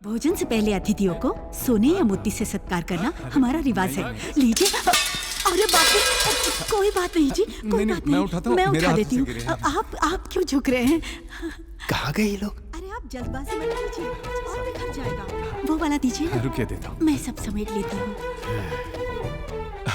भोजन से पहले अतिथियों को सोने या मोती से सत्कार करना हमारा रिवाज है। लीजिए। अरे बाप रे, कोई बात नहीं जी, कोई बात नहीं, मैं उठा देती हूँ। आप क्यों झुक रहे हैं? कहाँ गए ये लोग? अरे आप जल्दबाजी मत कीजिए, और बिखर जाएगा। वो वाला दीजिए ना। रुकिए देता हूँ। मैं सब समेट लेती हूँ।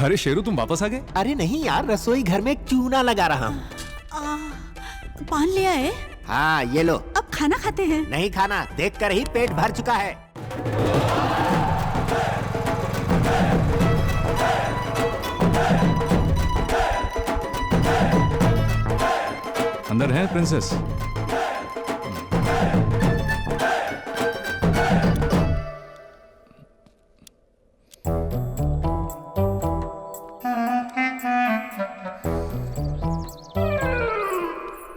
अरे शेरू, तुम वापस आ गए? अरे नहीं यार, रसोई घर में चूना लगा रहा हूँ। पान ले आए? हाँ ये लो। अब खाना खाते हैं? नहीं खाना, देखकर ही पेट भर चुका है। अंदर है प्रिंसेस?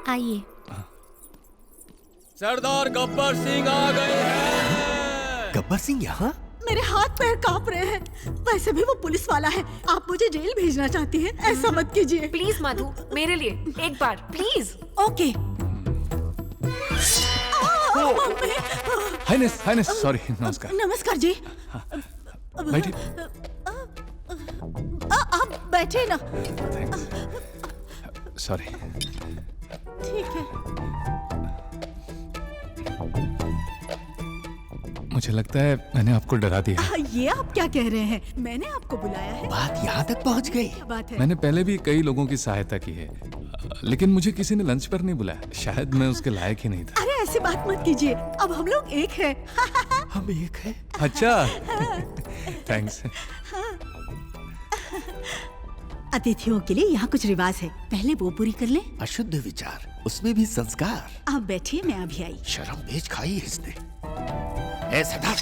आइए। सरदार गब्बर सिंह आ गए हैं। गब्बर सिंह यहाँ? मेरे हाथ पैर कांप रहे हैं। वैसे भी वो पुलिस वाला है। आप मुझे जेल भेजना चाहती हैं? ऐसा मत कीजिए। प्लीज मधु, मेरे लिए एक बार प्लीज। ओके। Highness, sorry. नमस्कार। नमस्कार जी। बैठिए। आप बैठे ना। थैंक्स। सॉरी। ठीक है। मुझे लगता है मैंने आपको डरा दिया। ये आप क्या कह रहे हैं? मैंने आपको बुलाया है। बात यहाँ तक पहुँच गई। क्या बात है? मैंने पहले भी कई लोगों की सहायता की है, लेकिन मुझे किसी ने लंच पर नहीं बुलाया। शायद मैं उसके लायक ही नहीं था। अरे ऐसी बात मत कीजिए, अब हम लोग एक हैं। हम एक हैं। अच्छा। थैंक्स। अतिथियों के लिए यहाँ कुछ रिवाज है, पहले वो पूरी कर लें। अशुद्ध विचार, उसमें भी संस्कार। आप बैठिए, मैं अभी आई। शर्म बेच खाई है इसने। ए सरदार,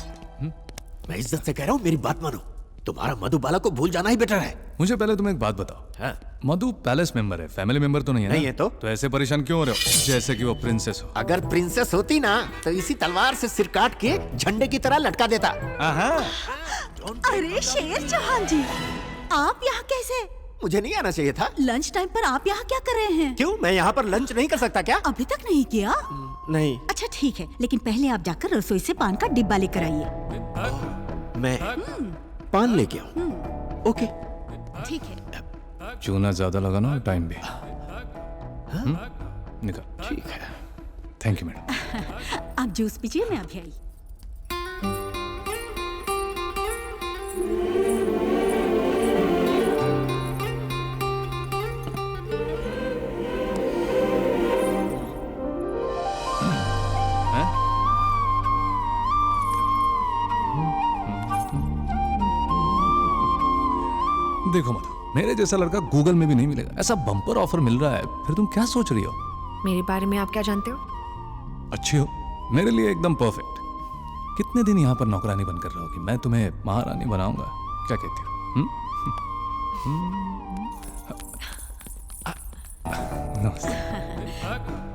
मैं इज्जत से कह रहा हूँ, मेरी बात मानो। तुम्हारा मधुबाला को भूल जाना ही बेटर है। मुझे पहले तुम एक बात बताओ। हाँ? मधु पैलेस मेंबर है, फैमिली मेंबर तो नहीं है ना? नहीं है तो ऐसे परेशान क्यों हो रहे हो जैसे कि वो प्रिंसेस हो? अगर प्रिंसेस होती ना तो इसी तलवार से सिर काट के झंडे की तरह लटका देता। अरे शेर चौहान जी, आप यहाँ कैसे? मुझे नहीं आना चाहिए था। लंच टाइम पर आप यहाँ क्या कर रहे हैं? क्यों, मैं यहाँ पर लंच नहीं कर सकता क्या? अभी तक नहीं किया? नहीं। अच्छा ठीक है, लेकिन पहले आप जाकर रसोई से पान का डिब्बा लेकर आइए। मैं पान लेके आऊँ? ओके। ठीक है। चूना ज्यादा लगा ना, टाइम भी। निकल। ठीक है। Thank you madam. आप जूस पीजिए, मैं अभी आई। देखो मधु, मेरे जैसा लड़का गूगल में भी नहीं मिलेगा। ऐसा बम्पर ऑफर मिल रहा है, फिर तुम क्या सोच रही हो? मेरे बारे में आप क्या जानते हो? अच्छी हो, मेरे लिए एकदम परफेक्ट। कितने दिन यहाँ पर नौकरानी बनकर रहोगी? मैं तुम्हें महारानी बनाऊंगा। क्या कहती हो?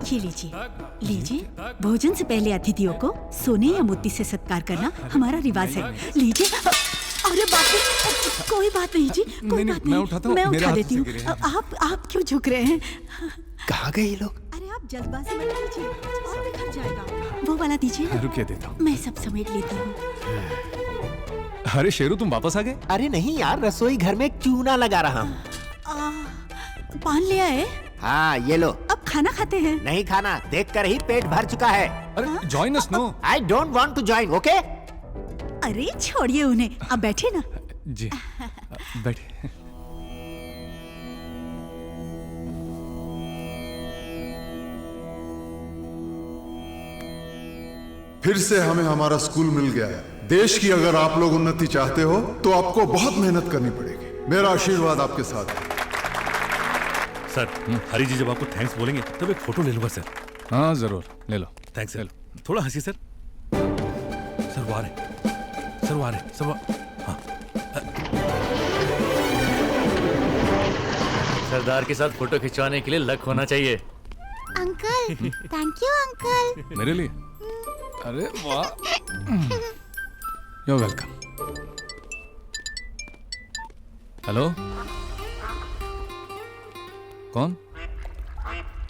ये लीजिए। भोजन से पहले अतिथियों को सोने या मोती से सत्कार करना हमारा रिवाज है। लीजिए। अरे बाप रे, कोई बात नहीं जी, कोई बात नहीं, मैं उठा देती हूँ। आप क्यों झुक रहे हैं? कहाँ गए ये लोग? अरे आप जल्दबाजी मत कीजिए, और बिखर जाएगा। वो वाला दीजिए ना। रुकिए देता हूँ। मैं सब समेट लेती हूँ। अरे शेरू, तुम वापस आ गए? अरे नहीं यार, रसोई घर में चूना लगा रहा हूँ। पान ले आए? हाँ ये लो। अब खाना खाते हैं? नहीं खाना, देखकर ही पेट भर चुका है। अरे join us. No, I don't want to join. Okay. अरे छोड़िए उन्हें, अब बैठे ना। जी बैठिए। फिर से हमें हमारा स्कूल मिल गया है। देश की अगर आप लोग उन्नति चाहते हो तो आपको बहुत मेहनत करनी पड़ेगी। मेरा आशीर्वाद आपके साथ है। सर, हरी जी जब आपको थैंक्स बोलेंगे तब एक फोटो ले लूंगा सर। हाँ जरूर, ले लो। Thanks sir. थोड़ा हंसी सर। सर वो आ रहे, सर वो आ रहे, सर वो। हाँ। सरदार के साथ फोटो खिंचवाने के लिए लक होना चाहिए। Uncle, thank you uncle. मेरे लिए? अरे वाह। You welcome. हेलो, कौन?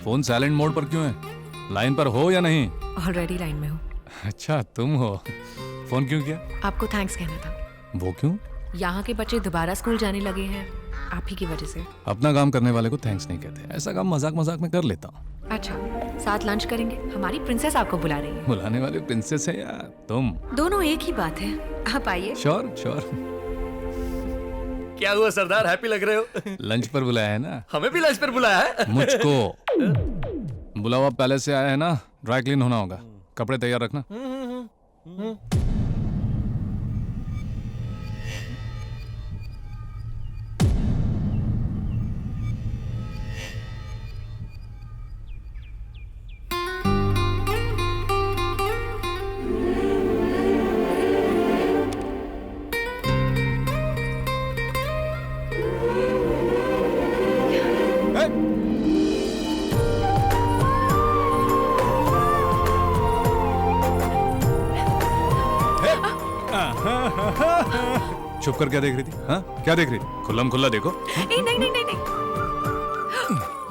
फोन साइलेंट मोड पर क्यों है? लाइन पर हो या नहीं? ऑलरेडी लाइन में हूँ। अच्छा तुम हो। फोन क्यों किया? आपको थैंक्स कहना था। वो क्यों? यहाँ के बच्चे दोबारा स्कूल जाने लगे हैं आप ही की वजह से। अपना काम करने वाले को थैंक्स नहीं कहते। ऐसा काम मजाक मजाक में कर लेता हूँ। अच्छा, साथ लंच करेंगे? हमारी प्रिंसेस आपको बुला रही है। बुलाने वाली प्रिंसेस है यार तुम। दोनों एक ही बात है, आप आइए। Sure sure. क्या हुआ सरदार, हैप्पी लग रहे हो? लंच पर बुलाया है ना? हमें भी लंच पर बुलाया है? मुझको बुलावा पैलेस से आया है ना, ड्राई क्लीन होना होगा, कपड़े तैयार रखना। चुप कर क्या देख रही थी? हाँ क्या देख रही थी? खुल्लम खुल्ला देखो। नहीं नहीं नहीं नहीं नहीं,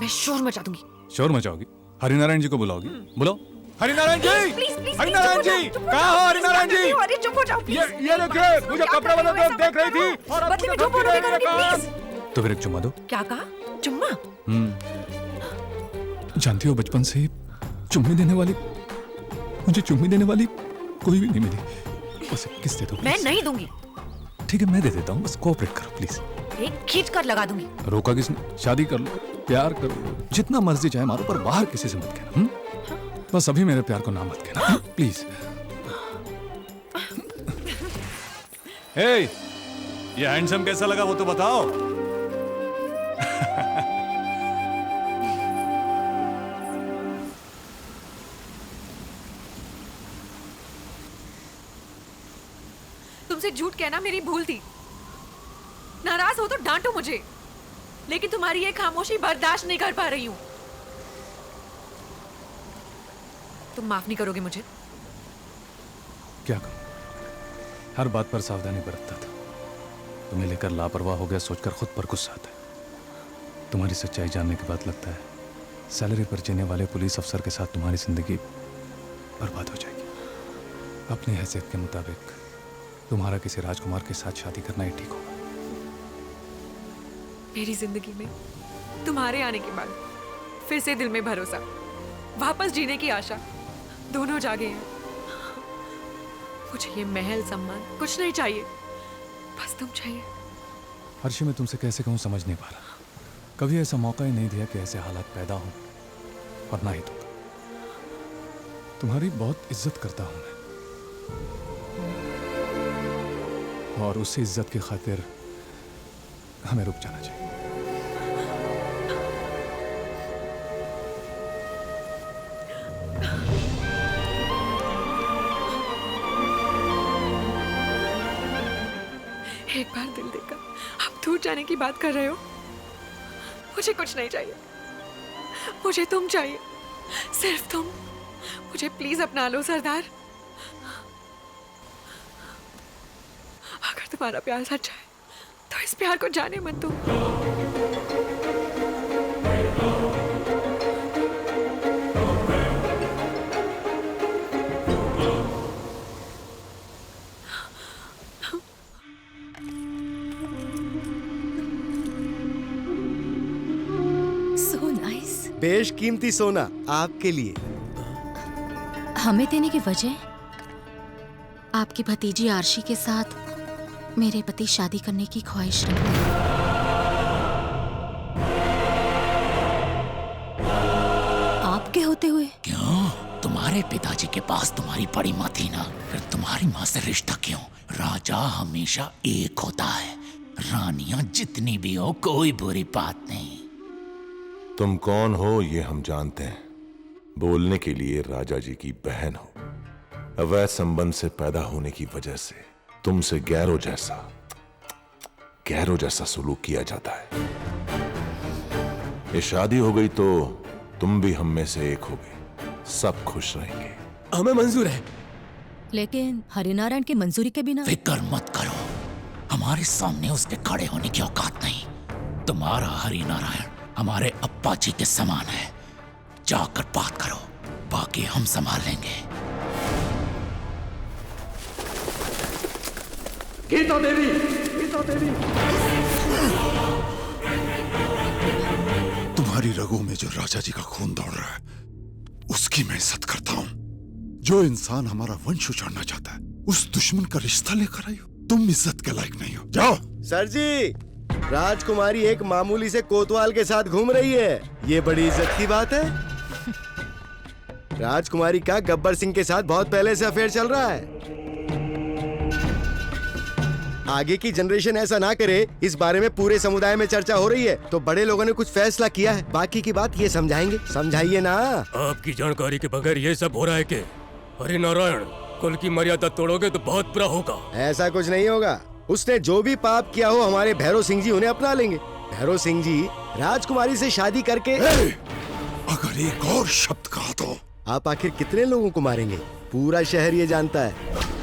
मैं शोर मचा दूंगी। शोर मचाओगी? हरिनारायण जी को बुलाओगी? बुलाओ। हरिनारायण जी! प्लीज प्लीज हरिनारायण जी! कहाँ हो हरिनारायण जी? अरे चुप हो जाओ प्लीज। ये देखिए, मुझे कपड़े बदलते हुए देख रही थी और बदले में चुप हो रहे प्लीज। तो फिर एक चुम्मा दो। क्या कहा? चुम्मा? जानती हो बचपन से चुम्मी देने वाली, मुझे चुम्मी देने वाली कोई भी नहीं मिली। बस एक किस दे दो। मैं नहीं दूंगी। ठीक है मैं दे देता हूँ, बस कोऑपरेट करो प्लीज। एक खींच कर लगा दूंगी। रोका किसने? शादी कर लो, प्यार करो, जितना मर्जी चाहे मारो, पर बाहर किसी से मत कहना। बस अभी मेरे प्यार को ना मत कहना प्लीज। हे, ये हैंडसम कैसा लगा वो तो बताओ। तुमसे झूठ कहना मेरी भूल थी। नाराज हो तो डांटो मुझे, लेकिन तुम्हारी ये खामोशी बर्दाश्त नहीं कर पा रही हूं। तुम माफ नहीं करोगे मुझे? क्या करूं? हर बात पर सावधानी बरतता था, तुम्हें लेकर लापरवाह हो गया सोचकर खुद पर गुस्सा आता है। तुम्हारी सच्चाई जानने के बाद लगता है सैलरी पर जीने वाले पुलिस अफसर के साथ तुम्हारी जिंदगी बर्बाद हो जाएगी। अपनी हैसियत के मुताबिक तुम्हारा किसी राजकुमार के साथ शादी करना ही ठीक होगा। मेरी जिंदगी में तुम्हारे आने के बाद फिर से दिल में भरोसा, वापस जीने की आशा, दोनों जागे हैं। मुझे ये महल सम्मान कुछ नहीं चाहिए, बस तुम चाहिए। हर्षी मैं तुमसे कैसे कहूँ समझ नहीं पा रहा। कभी ऐसा मौका ही नहीं दिया कि ऐसे हालात पैदा हो, और ना ही दूंगा। तुम्हारी बहुत इज्जत करता हूं मैं, और उस इज्जत की खातिर हमें रुक जाना चाहिए। एक बार दिल देकर आप दूर जाने की बात कर रहे हो। मुझे कुछ नहीं चाहिए, मुझे तुम चाहिए, सिर्फ तुम। मुझे प्लीज अपना लो सरदार। अगर तुम्हारा प्यार सच्चा है तो इस प्यार को जाने मत दो। So nice. बेशकीमती सोना आपके लिए। हमें देने की वजह आपकी भतीजी आरशी के साथ मेरे पति शादी करने की ख्वाहिश रखते हैं। आपके होते हुए? क्यों? तुम्हारे पिताजी के पास तुम्हारी बड़ी माँ थी ना, फिर तुम्हारी माँ से रिश्ता क्यों? राजा हमेशा एक होता है, रानियां जितनी भी हो कोई बुरी बात नहीं। तुम कौन हो ये हम जानते हैं। बोलने के लिए राजा जी की बहन हो, अवैध संबंध से पैदा होने की वजह से तुमसे गैरों जैसा सलूक किया जाता है। ये शादी हो गई तो तुम भी हम में से एक हो गए, सब खुश रहेंगे। हमें मंजूर है, लेकिन हरिनारायण की मंजूरी के बिना? फिक्र मत करो, हमारे सामने उसके खड़े होने की औकात नहीं। तुम्हारा हरिनारायण हमारे अप्पा जी के समान है, जाकर बात करो, बाकी हम संभाल लेंगे। गीता देवी, गीता देवी। तुम्हारी रगों में जो राजा जी का खून दौड़ रहा है, उसकी मैं इज्जत करता हूँ। जो इंसान हमारा वंश उजाड़ना चाहता है, उस दुश्मन का रिश्ता लेकर आई हो। तुम इज्जत के लायक नहीं हो, जाओ। सर जी, राजकुमारी एक मामूली से कोतवाल के साथ घूम रही है, ये बड़ी इज्जत की बात है। राजकुमारी का गब्बर सिंह के साथ बहुत पहले से अफेयर चल रहा है। आगे की जनरेशन ऐसा ना करे, इस बारे में पूरे समुदाय में चर्चा हो रही है, तो बड़े लोगों ने कुछ फैसला किया है। बाकी की बात ये समझाएंगे, समझाइए ना। आपकी जानकारी के बगैर ये सब हो रहा है कि? हरि नारायण, कुल की मर्यादा तोड़ोगे तो बहुत बुरा होगा। ऐसा कुछ नहीं होगा। उसने जो भी पाप किया हो, हमारे भैरव सिंह जी उन्हें अपना लेंगे। भैरव सिंह जी राजकुमारी से शादी करके अगर एक और शब्द कहा तो आप आखिर कितने लोगों को मारेंगे? पूरा शहर ये जानता है।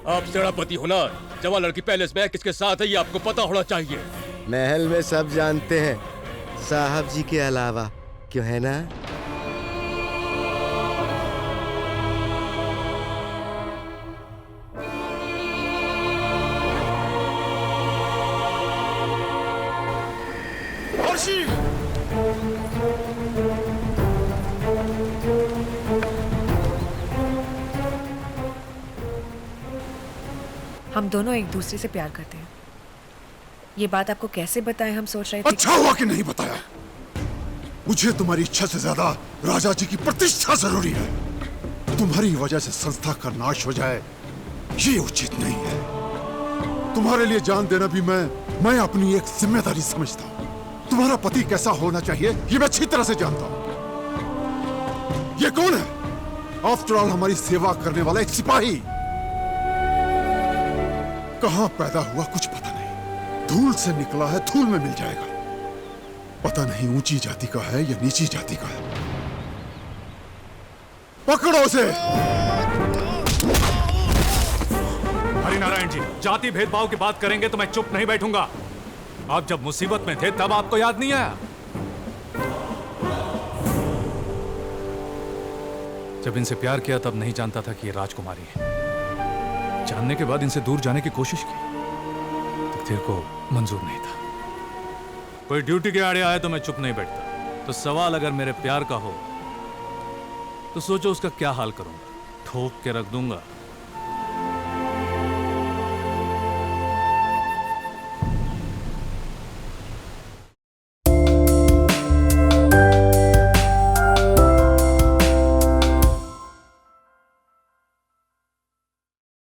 आप सेनापति होना, जवान लड़की पैलेस में किसके साथ है ये आपको पता होना चाहिए। महल में सब जानते हैं, साहब जी के अलावा, क्यों है ना? हम दोनों एक दूसरे से प्यार करते हैं। ये बात आपको कैसे बताएं, हम सोच रहे थे। अच्छा हुआ कि नहीं बताया। मुझे तुम्हारी इच्छा से ज्यादा राजा जी की प्रतिष्ठा जरूरी है। तुम्हारी वजह से संस्था का नाश हो जाए, ये उचित नहीं है। तुम्हारे लिए जान देना भी मैं अपनी एक जिम्मेदारी समझता हूँ। तुम्हारा पति कैसा होना चाहिए, ये मैं अच्छी तरह से जानता हूँ। ये कौन है? आफ्टर ऑल हमारी सेवा करने वाला एक सिपाही। कहां पैदा हुआ कुछ पता नहीं, धूल से निकला है, धूल में मिल जाएगा। पता नहीं ऊंची जाति का है या नीची जाति का है। पकड़ो उसे। हरिनारायण जी, जाति भेदभाव की बात करेंगे तो मैं चुप नहीं बैठूंगा। आप जब मुसीबत में थे तब आपको याद नहीं आया? जब इनसे प्यार किया तब नहीं जानता था कि ये राजकुमारी है। जानने के बाद इनसे दूर जाने की कोशिश की, तकदीर को मंजूर नहीं था। कोई ड्यूटी के आड़े आए तो मैं चुप नहीं बैठता। तो सवाल अगर मेरे प्यार का हो तो सोचो उसका क्या हाल करूंगा। ठोक के रख दूंगा।